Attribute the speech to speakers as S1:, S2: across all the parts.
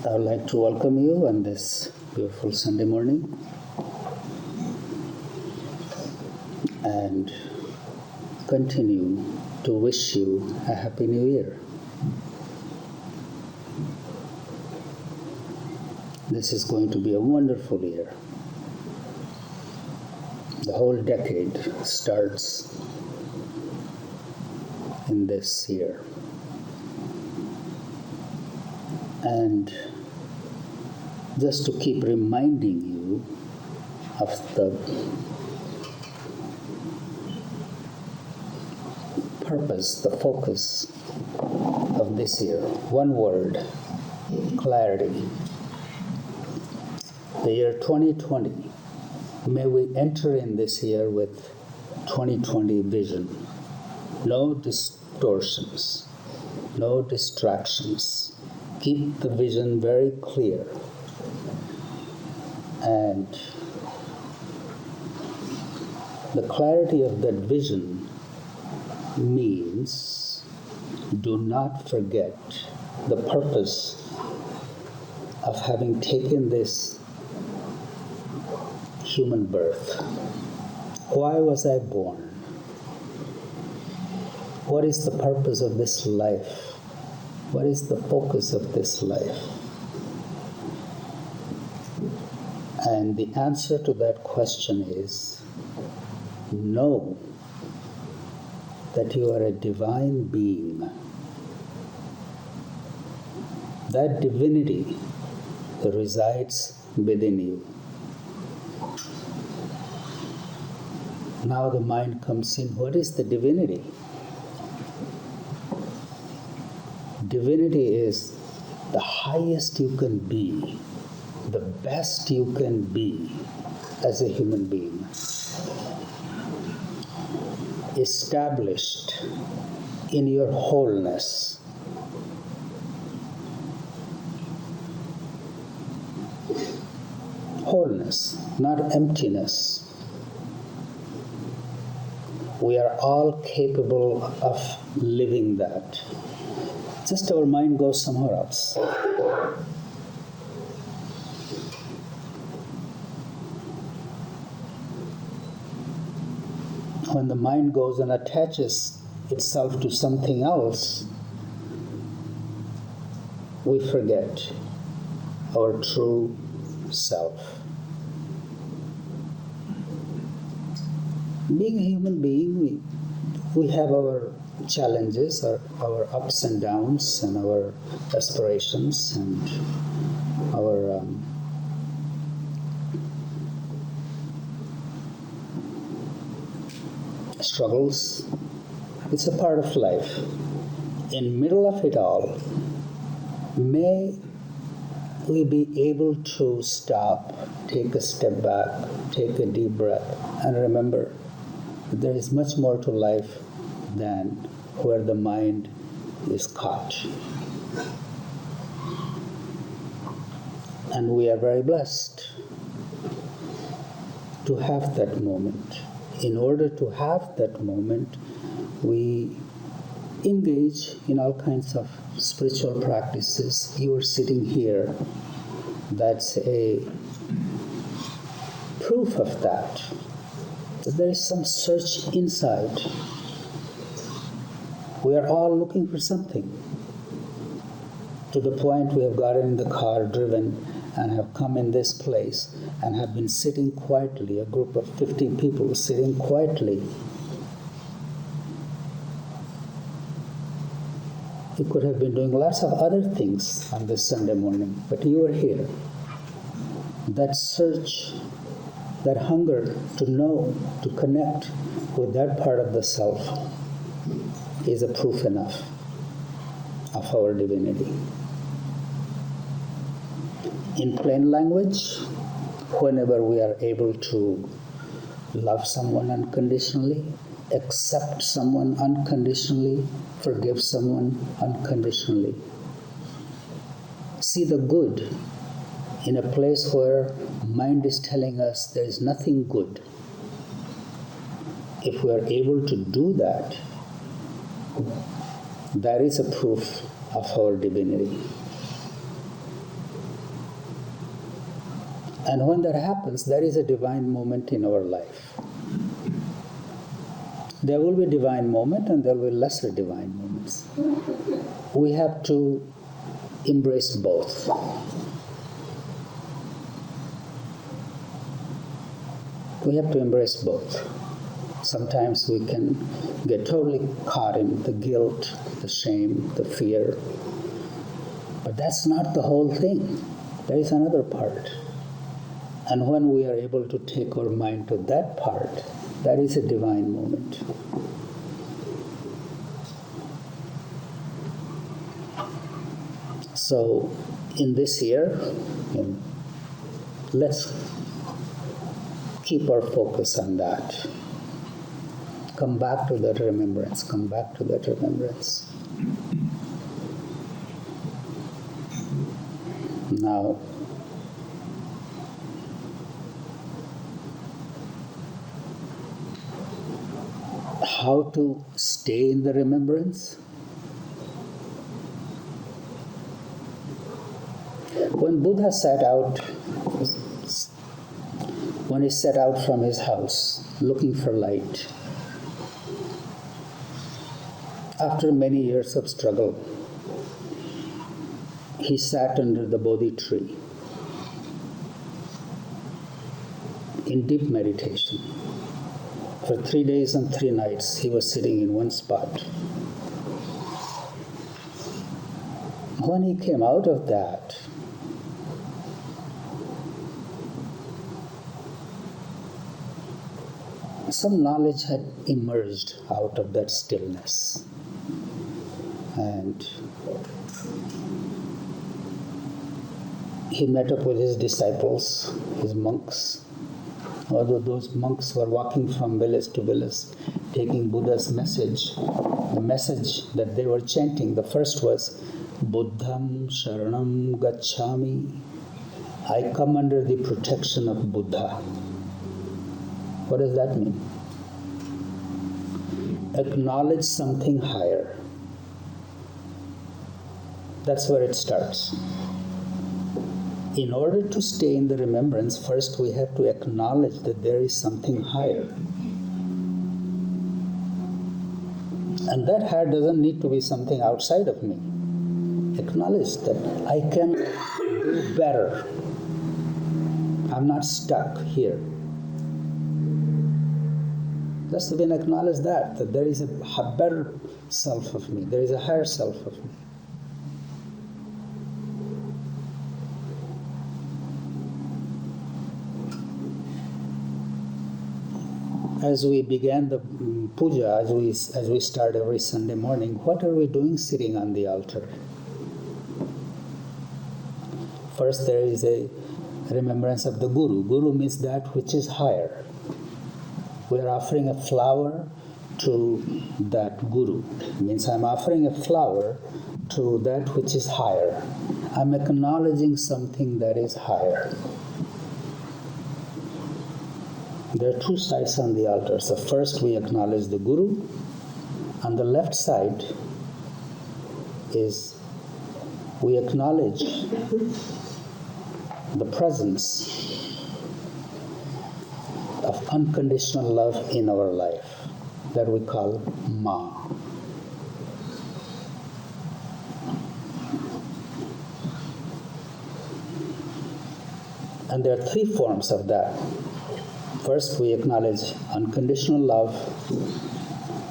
S1: I would like to welcome you on this beautiful Sunday morning and continue to wish you a Happy New Year. This is going to be a wonderful year. The whole decade starts in this year. And just to keep reminding you of the purpose, the focus of this year. One word, clarity. The year 2020, may we enter in this year with 2020 vision. No distortions, no distractions. Keep the vision very clear. And the clarity of that vision means do not forget the purpose of having taken this human birth. Why was I born? What is the purpose of this life? What is the focus of this life? And the answer to that question is know that you are a divine being. That divinity resides within you. Now the mind comes in, what is the divinity? Divinity is the highest you can be, the best you can be as a human being. Established in your wholeness. Wholeness, not emptiness. We are all capable of living that. Just our mind goes somewhere else. When the mind goes and attaches itself to something else, we forget our true self. Being a human being, we have our challenges, our ups and downs, and our aspirations, and our struggles. It's a part of life. In middle of it all, may we be able to stop, take a step back, take a deep breath, and remember that there is much more to life than where the mind is caught. And we are very blessed to have that moment. In order to have that moment, we engage in all kinds of spiritual practices. You are sitting here. That's a proof of that. That there is some search inside. We are all looking for something. To the point we have gotten in the car, driven, and have come in this place and have been sitting quietly, a group of 15 people sitting quietly. You could have been doing lots of other things on this Sunday morning, but you are here. That search, that hunger to know, to connect with that part of the self is a proof enough of our divinity. In plain language, whenever we are able to love someone unconditionally, accept someone unconditionally, forgive someone unconditionally, see the good in a place where mind is telling us there is nothing good. If we are able to do that, that is a proof of our divinity. And when that happens, there is a divine moment in our life. There will be divine moment and there will be lesser divine moments. We have to embrace both. We have to embrace both. Sometimes we can get totally caught in the guilt, the shame, the fear. But that's not the whole thing. There is another part. And when we are able to take our mind to that part, that is a divine moment. So, in this year, let's keep our focus on that. Come back to that remembrance. Come back to that remembrance. Now, how to stay in the remembrance? When Buddha set out from his house looking for light, after many years of struggle, he sat under the Bodhi tree in deep meditation. For 3 days and 3 nights, he was sitting in one spot. When he came out of that, some knowledge had emerged out of that stillness. And he met up with his disciples, his monks. Although those monks were walking from village to village, taking Buddha's message, the message that they were chanting, the first was, Buddham Sharanam Gacchami. I come under the protection of Buddha. What does that mean? Acknowledge something higher. That's where it starts. In order to stay in the remembrance, first we have to acknowledge that there is something higher. And that higher doesn't need to be something outside of me. Acknowledge that I can do better. I'm not stuck here. Just to then acknowledge that there is a better self of me, there is a higher self of me. As we began the puja, as we start every Sunday morning, what are we doing sitting on the altar? First, there is a remembrance of the Guru. Guru means that which is higher. We are offering a flower to that Guru. It means I'm offering a flower to that which is higher. I'm acknowledging something that is higher. There are 2 sides on the altar. So first we acknowledge the Guru. On the left side is we acknowledge the presence of unconditional love in our life that we call Ma. And there are 3 forms of that. First, we acknowledge unconditional love.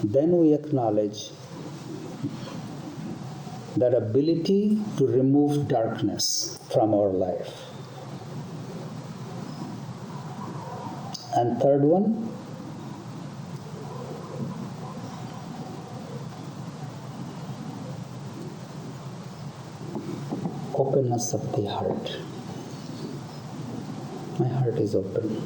S1: Then we acknowledge that ability to remove darkness from our life. And third one, openness of the heart. My heart is open.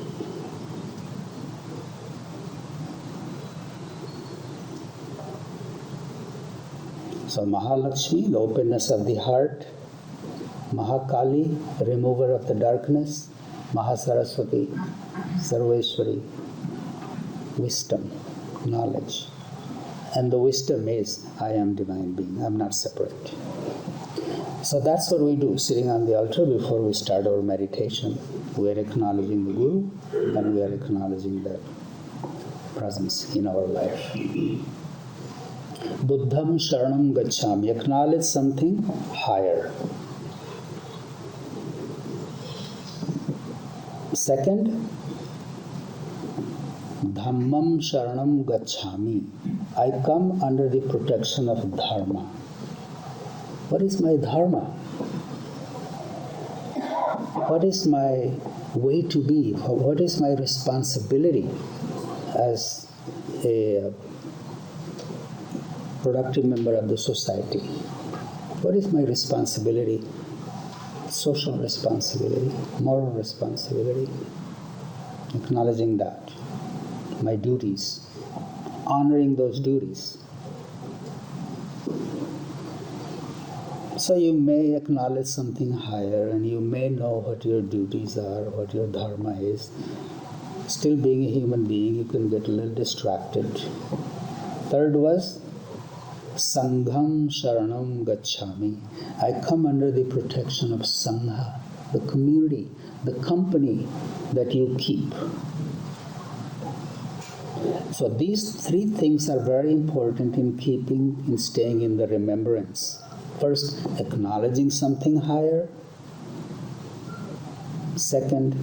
S1: So Mahalakshmi, the openness of the heart. Mahakali, remover of the darkness. Mahasaraswati, Sarveshwari, wisdom, knowledge. And the wisdom is, I am divine being, I'm not separate. So that's what we do, sitting on the altar before we start our meditation. We are acknowledging the Guru and we are acknowledging that presence in our life. Buddham Sharanam Gacchami. Acknowledge something higher. Second, Dhammam Sharanam Gacchami. I come under the protection of Dharma. What is my Dharma? What is my way to be? What is my responsibility as a productive member of the society? What is my responsibility? Social responsibility, moral responsibility, acknowledging that, my duties, honoring those duties. So you may acknowledge something higher and you may know what your duties are, what your dharma is. Still being a human being, you can get a little distracted. Third was Sangham Sharanam Gacchami. I come under the protection of Sangha, the community, the company that you keep. So these three things are very important in staying in the remembrance. First, acknowledging something higher. Second,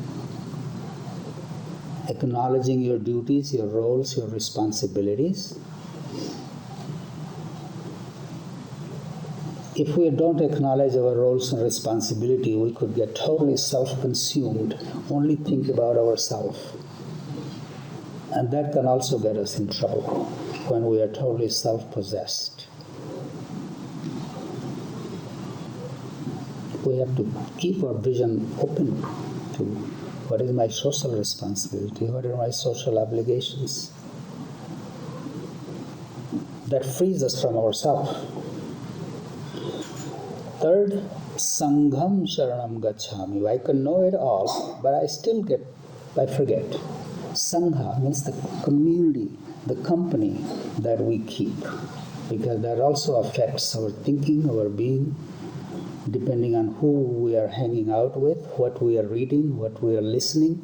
S1: acknowledging your duties, your roles, your responsibilities. If we don't acknowledge our roles and responsibility, we could get totally self-consumed, only think about ourselves. And that can also get us in trouble when we are totally self-possessed. We have to keep our vision open to what is my social responsibility, what are my social obligations. That frees us from ourselves. Third, Sangham Sharanam Gacchami. I can know it all, but I forget. Sangha means the community, the company that we keep, because that also affects our thinking, our being, depending on who we are hanging out with, what we are reading, what we are listening.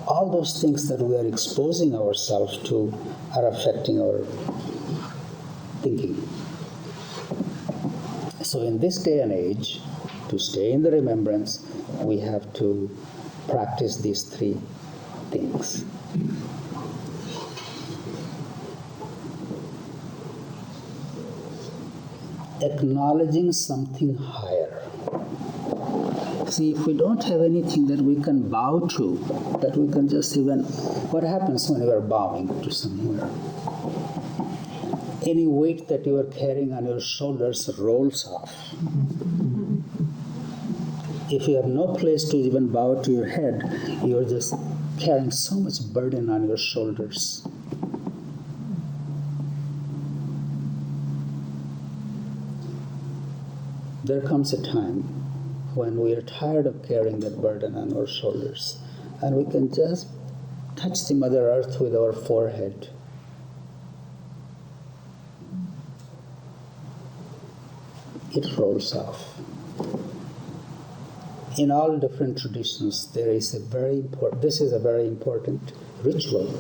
S1: All those things that we are exposing ourselves to are affecting our thinking. So in this day and age, to stay in the remembrance, we have to practice these three things. Acknowledging something higher. See, if we don't have anything that we can bow to, that we can just even, what happens when you are bowing to somewhere? Any weight that you are carrying on your shoulders rolls off. If you have no place to even bow to your head, you are just carrying so much burden on your shoulders. There comes a time when we are tired of carrying that burden on our shoulders, and we can just touch the Mother Earth with our forehead. It rolls off. In all different traditions, this is a very important ritual.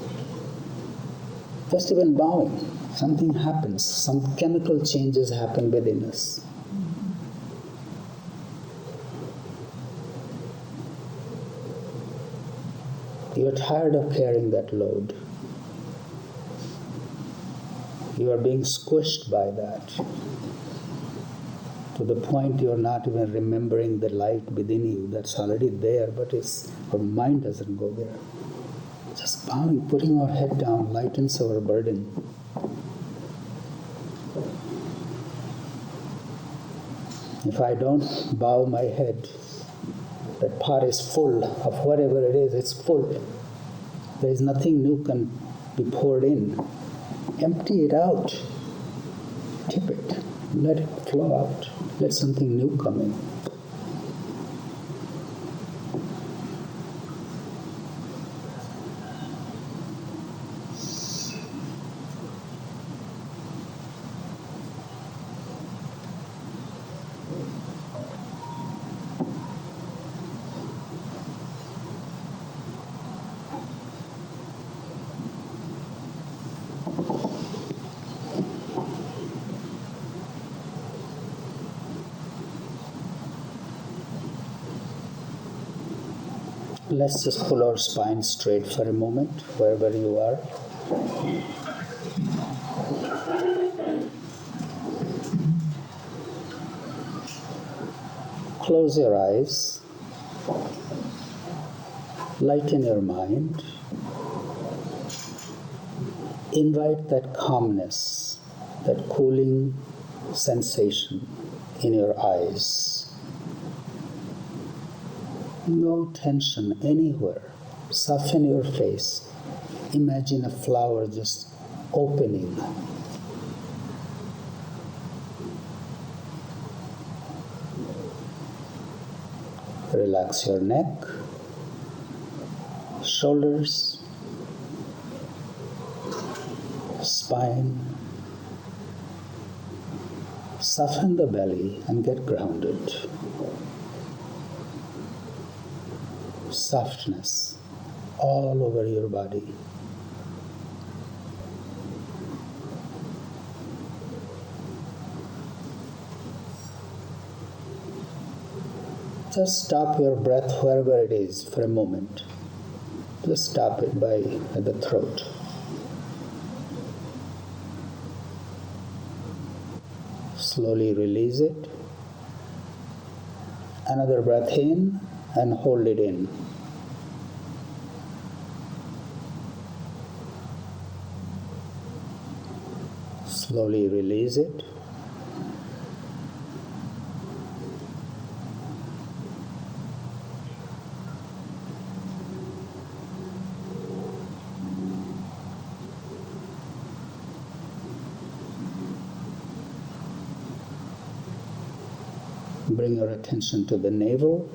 S1: Just even bowing, something happens, some chemical changes happen within us. You're tired of carrying that load. You are being squished by that, to the point you're not even remembering the light within you that's already there, but our mind doesn't go there. Just bowing, putting our head down lightens our burden. If I don't bow my head, that pot is full of whatever it is, it's full. There is nothing new can be poured in. Empty it out. Tip it. Let it flow out. Let something new come in. Let's just pull our spine straight for a moment, wherever you are. Close your eyes. Lighten your mind. Invite that calmness, that cooling sensation in your eyes. No tension anywhere. Soften your face. Imagine a flower just opening. Relax your neck, shoulders, spine. Soften the belly and get grounded. Softness all over your body. Just stop your breath wherever it is for a moment. Just stop it at the throat. Slowly release it. Another breath in and hold it in. Slowly release it. Bring your attention to the navel.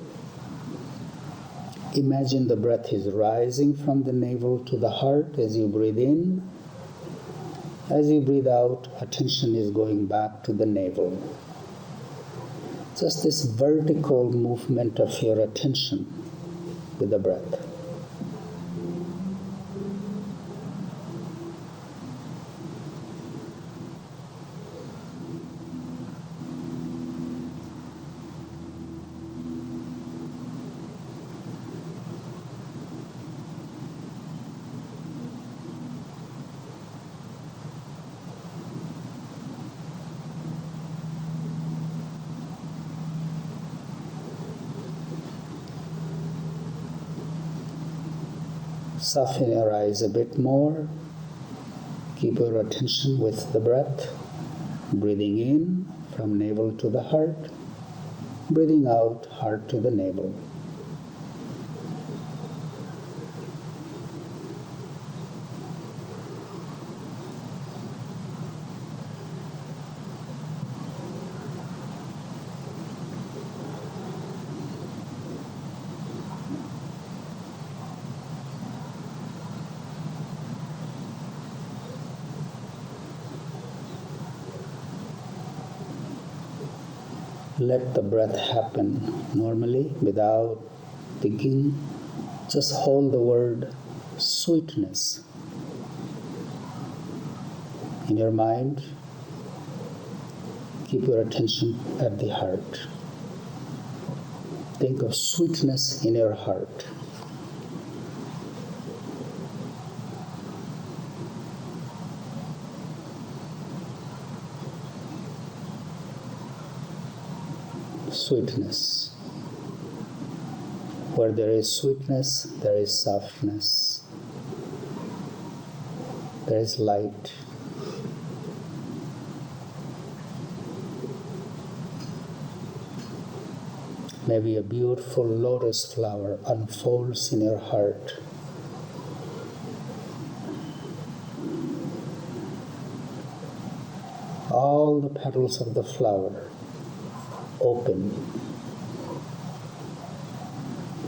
S1: Imagine the breath is rising from the navel to the heart as you breathe in. As you breathe out, attention is going back to the navel. Just this vertical movement of your attention with the breath. Soften your eyes a bit more. Keep your attention with the breath. Breathing in from navel to the heart. Breathing out, heart to the navel. Let the breath happen normally without thinking. Just hold the word sweetness in your mind. Keep your attention at the heart. Think of sweetness in your heart. Sweetness. Where there is sweetness, there is softness. There is light. Maybe a beautiful lotus flower unfolds in your heart. All the petals of the flower open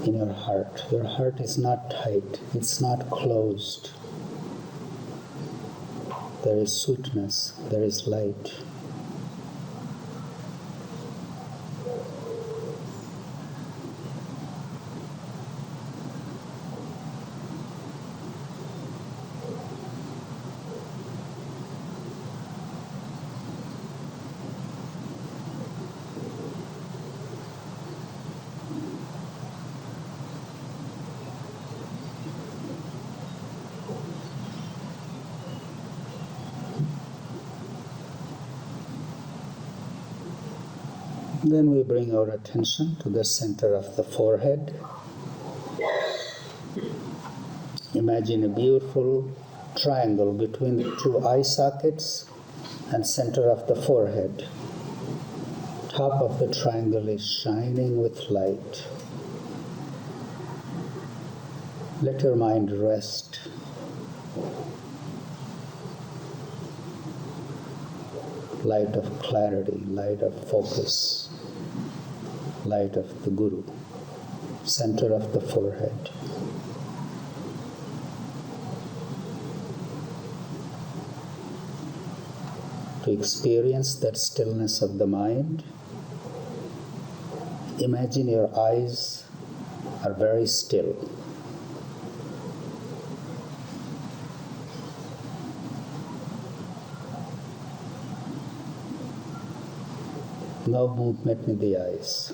S1: in your heart. Your heart is not tight, it's not closed. There is sweetness, there is light. Then we bring our attention to the center of the forehead. Imagine a beautiful triangle between the two eye sockets and center of the forehead. Top of the triangle is shining with light. Let your mind rest. Light of clarity, light of focus, light of the Guru, center of the forehead. To experience that stillness of the mind, imagine your eyes are very still. No movement in the eyes.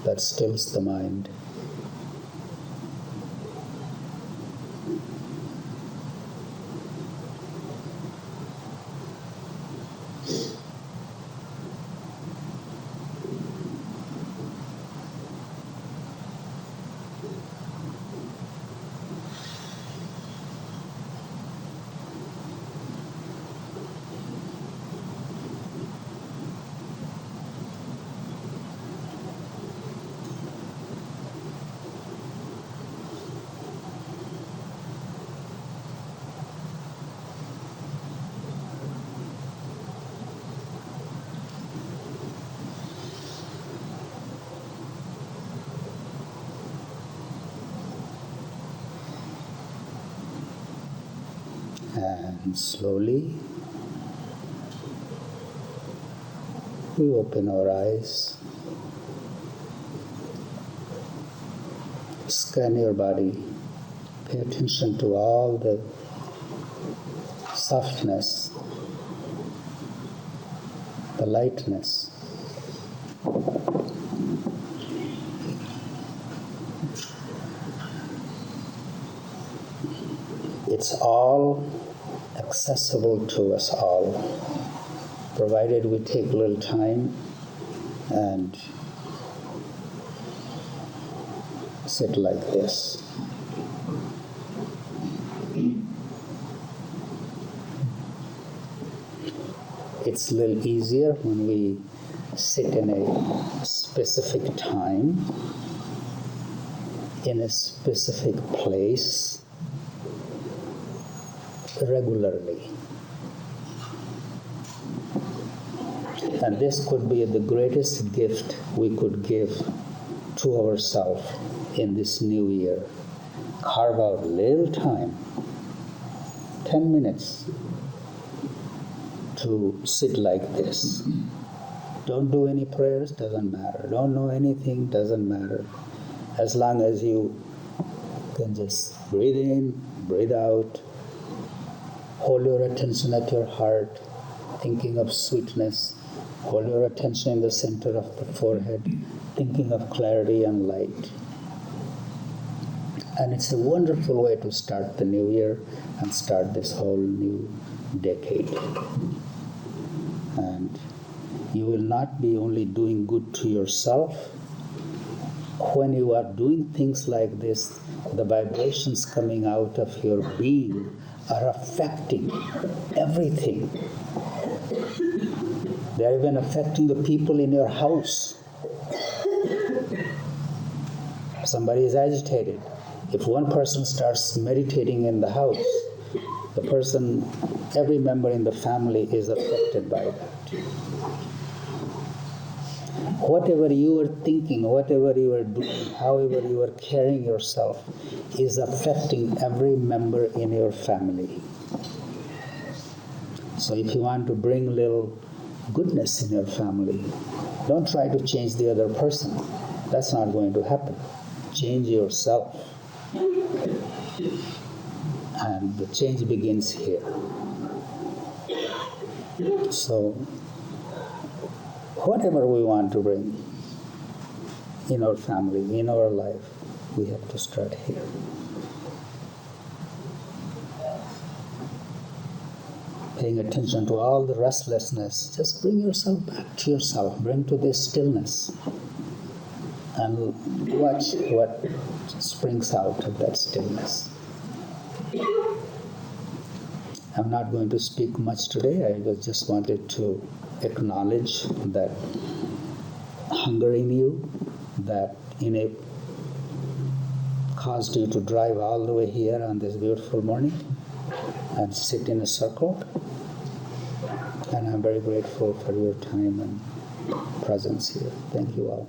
S1: That stills the mind. And slowly we open our eyes, scan your body, pay attention to all the softness, the lightness. It's all accessible to us all, provided we take a little time and sit like this. It's a little easier when we sit in a specific time, in a specific place, regularly. And this could be the greatest gift we could give to ourselves in this new year. Carve out a little time, 10 minutes, to sit like this. Don't do any prayers, doesn't matter. Don't know anything, doesn't matter. As long as you can just breathe in, breathe out, hold your attention at your heart, thinking of sweetness. Hold your attention in the center of the forehead, thinking of clarity and light. And it's a wonderful way to start the new year and start this whole new decade. And you will not be only doing good to yourself. When you are doing things like this, the vibrations coming out of your being are affecting everything. They are even affecting the people in your house. Somebody is agitated. If one person starts meditating in the house, the person, every member in the family is affected by that. Whatever you are thinking, whatever you are doing, however you are carrying yourself, is affecting every member in your family. So if you want to bring a little goodness in your family, don't try to change the other person. That's not going to happen. Change yourself. And the change begins here. So, whatever we want to bring in our family, in our life, we have to start here. paying attention to all the restlessness, just bring yourself back to yourself, bring to this stillness, and watch what springs out of that stillness. I'm not going to speak much today. I just wanted to acknowledge that hunger in you, that caused you to drive all the way here on this beautiful morning and sit in a circle. And I'm very grateful for your time and presence here. Thank you all.